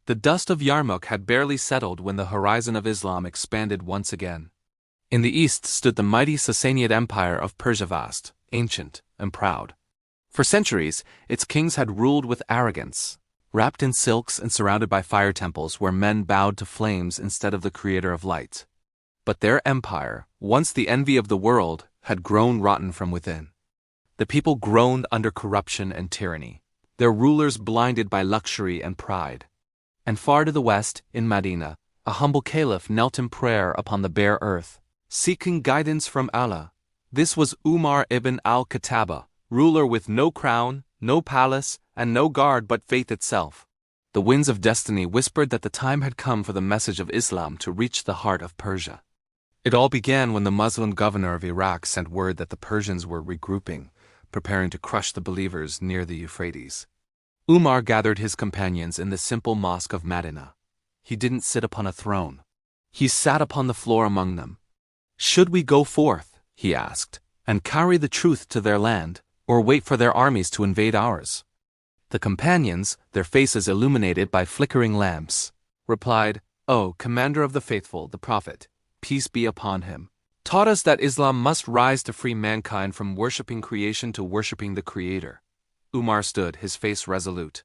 The dust of Yarmouk had barely settled when the horizon of Islam expanded once again. In the east stood the mighty Sassanid Empire of Persia, vast, ancient, and proud. For centuries, its kings had ruled with arrogance, wrapped in silks and surrounded by fire temples where men bowed to flames instead of the creator of light. But their empire, once the envy of the world, had grown rotten from within. The people groaned under corruption and tyranny, their rulers blinded by luxury and pride. And far to the west, in Medina, a humble caliph knelt in prayer upon the bare earth, seeking guidance from Allah. This was Umar ibn al-Khattab, ruler with no crown, no palace, and no guard but faith itself. The winds of destiny whispered that the time had come for the message of Islam to reach the heart of Persia. It all began when the Muslim governor of Iraq sent word that the Persians were regrouping, preparing to crush the believers near the Euphrates. Umar gathered his companions in the simple mosque of Medina. He didn't sit upon a throne. He sat upon the floor among them. "Should we go forth," he asked, "and carry the truth to their land, or wait for their armies to invade ours?" The companions, their faces illuminated by flickering lamps, replied, "O Commander of the Faithful, the Prophet, peace be upon him, taught us that Islam must rise to free mankind from worshipping creation to worshipping the Creator." Umar stood, his face resolute.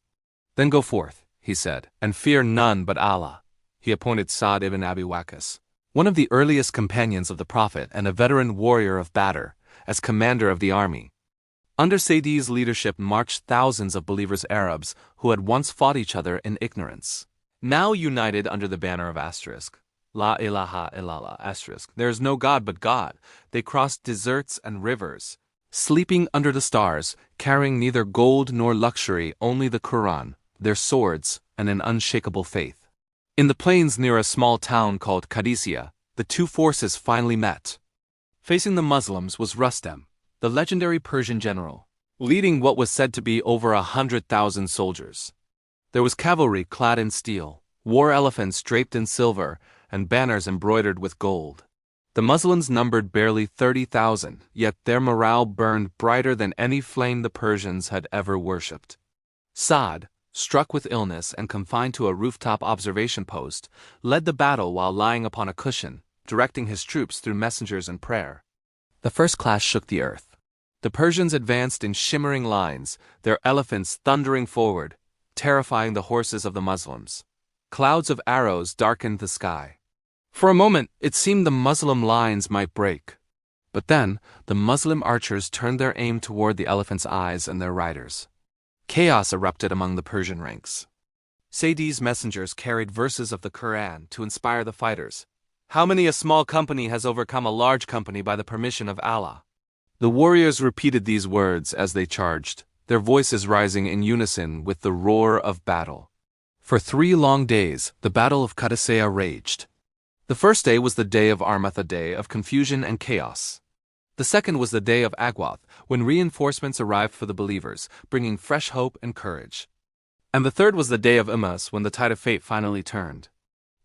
"Then go forth," he said, "and fear none but Allah." He appointed Sa'd ibn Abi Waqqas, one of the earliest companions of the Prophet and a veteran warrior of Badr, as commander of the army. Under Sa'd's leadership marched thousands of believers Arabs who had once fought each other in ignorance. Now united under the banner of La ilaha illallah there is no God but God, they crossed deserts and rivers, sleeping under the stars, carrying neither gold nor luxury, only the Quran, their swords, and an unshakable faith. In the plains near a small town called Qadisiyyah, the two forces finally met. Facing the Muslims was Rustam, the legendary Persian general, leading what was said to be over 100,000 soldiers. There was cavalry clad in steel, war elephants draped in silver, and banners embroidered with gold. The Muslims numbered barely 30,000, yet their morale burned brighter than any flame the Persians had ever worshipped. Sa'd, struck with illness and confined to a rooftop observation post, led the battle while lying upon a cushion, directing his troops through messengers and prayer. The first clash shook the earth. The Persians advanced in shimmering lines, their elephants thundering forward, terrifying the horses of the Muslims. Clouds of arrows darkened the sky. For a moment, it seemed the Muslim lines might break. But then, the Muslim archers turned their aim toward the elephants' eyes and their riders. Chaos erupted among the Persian ranks. Sa'd's messengers carried verses of the Quran to inspire the fighters. "How many a small company has overcome a large company by the permission of Allah?" The warriors repeated these words as they charged, their voices rising in unison with the roar of battle. For 3 long days, the Battle of Qadisiyyah raged. The first day was the day of Armath, a day of confusion and chaos. The second was the day of Agwath, when reinforcements arrived for the believers, bringing fresh hope and courage. And the third was the day of Umas, when the tide of fate finally turned.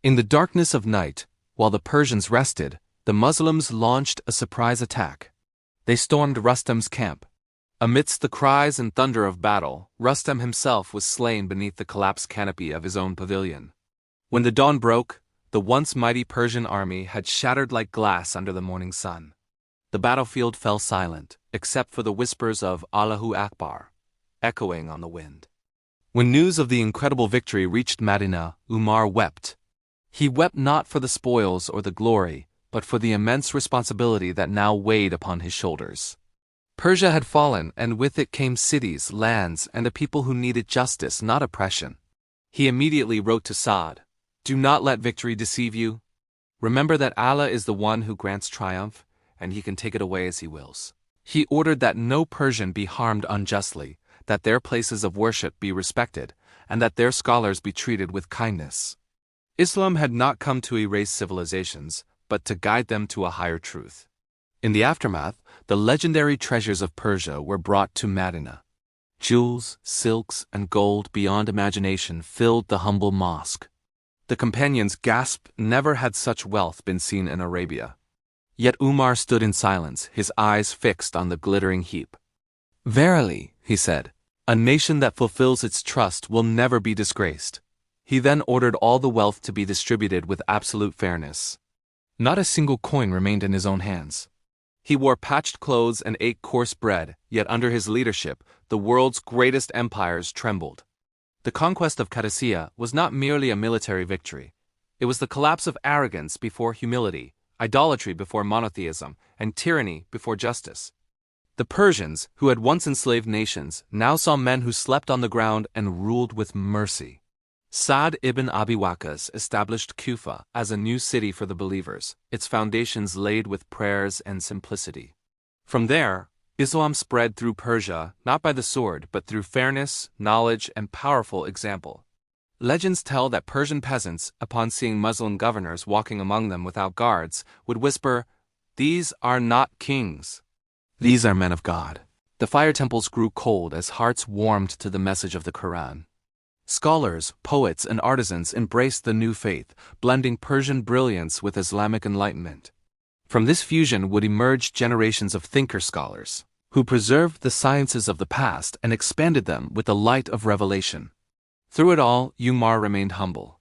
In the darkness of night, while the Persians rested, the Muslims launched a surprise attack. They stormed Rustam's camp. Amidst the cries and thunder of battle, Rustam himself was slain beneath the collapsed canopy of his own pavilion. When the dawn broke, the once mighty Persian army had shattered like glass under the morning sun. The battlefield fell silent, except for the whispers of Allahu Akbar, echoing on the wind. When news of the incredible victory reached Medina, Umar wept. He wept not for the spoils or the glory, but for the immense responsibility that now weighed upon his shoulders. Persia had fallen, and with it came cities, lands, and a people who needed justice, not oppression. He immediately wrote to Sa'd, "Do not let victory deceive you. Remember that Allah is the one who grants triumph, and He can take it away as He wills." He ordered that no Persian be harmed unjustly, that their places of worship be respected, and that their scholars be treated with kindness. Islam had not come to erase civilizations, but to guide them to a higher truth. In the aftermath, the legendary treasures of Persia were brought to Medina. Jewels, silks, and gold beyond imagination filled the humble mosque. The companions gasped, never had such wealth been seen in Arabia. Yet Umar stood in silence, his eyes fixed on the glittering heap. "Verily," he said, "a nation that fulfills its trust will never be disgraced. He then ordered all the wealth to be distributed with absolute fairness. Not a single coin remained in his own hands. He wore patched clothes and ate coarse bread, yet under his leadership, the world's greatest empires trembled. The conquest of Qadisiyyah was not merely a military victory. It was the collapse of arrogance before humility, idolatry before monotheism, and tyranny before justice. The Persians, who had once enslaved nations, now saw men who slept on the ground and ruled with mercy. Sa'd ibn Abi Waqqas established Kufa as a new city for the believers, its foundations laid with prayers and simplicity. From there, Islam spread through Persia, not by the sword, but through fairness, knowledge, and powerful example. Legends tell that Persian peasants, upon seeing Muslim governors walking among them without guards, would whisper, "These are not kings. These are men of God." The fire temples grew cold as hearts warmed to the message of the Quran. Scholars, poets, and artisans embraced the new faith, blending Persian brilliance with Islamic enlightenment. From this fusion would emerge generations of thinker-scholars, who preserved the sciences of the past and expanded them with the light of revelation. Through it all, Umar remained humble.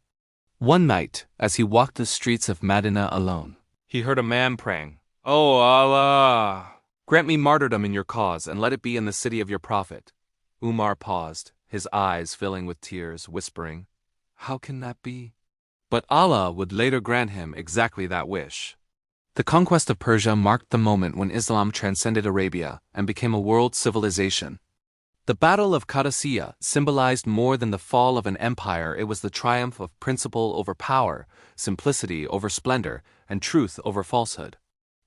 One night, as he walked the streets of Medina alone, he heard a man praying, "O Allah, grant me martyrdom in your cause and let it be in the city of your prophet." Umar paused, his eyes filling with tears, whispering, "How can that be?" But Allah would later grant him exactly that wish. The conquest of Persia marked the moment when Islam transcended Arabia and became a world civilization. The Battle of Qadisiyyah symbolized more than the fall of an empire. It was the triumph of principle over power, simplicity over splendor, and truth over falsehood.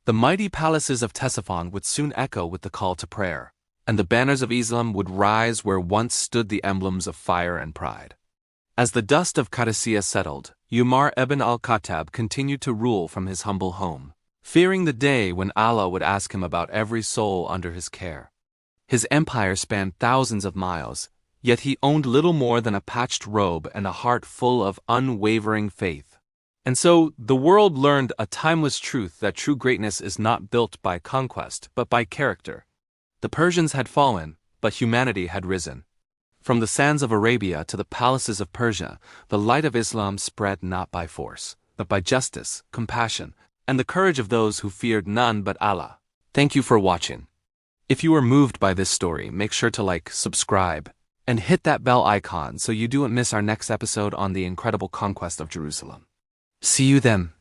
The mighty palaces of Ctesiphon would soon echo with the call to prayer, and the banners of Islam would rise where once stood the emblems of fire and pride. As the dust of Qadisiyyah settled, Umar ibn al-Khattab continued to rule from his humble home, fearing the day when Allah would ask him about every soul under his care. His empire spanned thousands of miles, yet he owned little more than a patched robe and a heart full of unwavering faith. And so, the world learned a timeless truth that true greatness is not built by conquest, but by character. The Persians had fallen, but humanity had risen. From the sands of Arabia to the palaces of Persia, the light of Islam spread not by force, but by justice, compassion, and the courage of those who feared none but Allah. Thank you for watching. If you were moved by this story, make sure to like, subscribe, and hit that bell icon so you don't miss our next episode on the incredible conquest of Jerusalem. See you then.